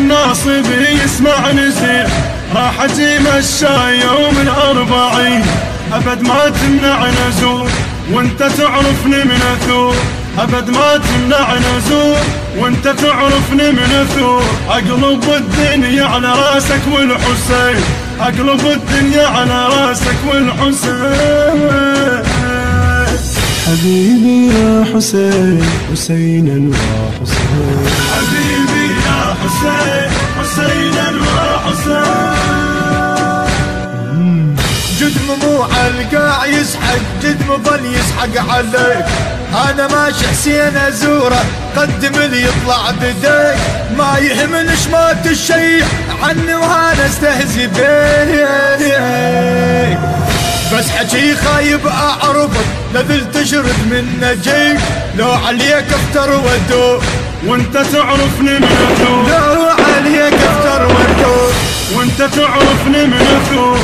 الناصبي يسمع نزيع، راح اجي مشى يوم الأربعين، أبد ما تمنع نزور وانت تعرفني من اثور، أبد ما تمنع نزور وانت تعرفني من اثور. اقلب الدنيا على راسك والحسين، اقلب الدنيا على راسك والحسين. حبيبي يا حسين حسينا وحسين، حبيبي يا حسين حسينا وحسين. جد مموع القاع يسحق، جد مظل يسحق عليك، انا ماشي حسين ازوره قدم اللي يطلع بديك، ما يهمني شمات الشيء عني وانا استهزي بيك، بس حكي خايب اعرفك نذل تشرد من نجيك، لو عليك افتر ودوق وانت تعرفني من اثور، لو عليك افتر ودوق وانت تعرفني من اثور.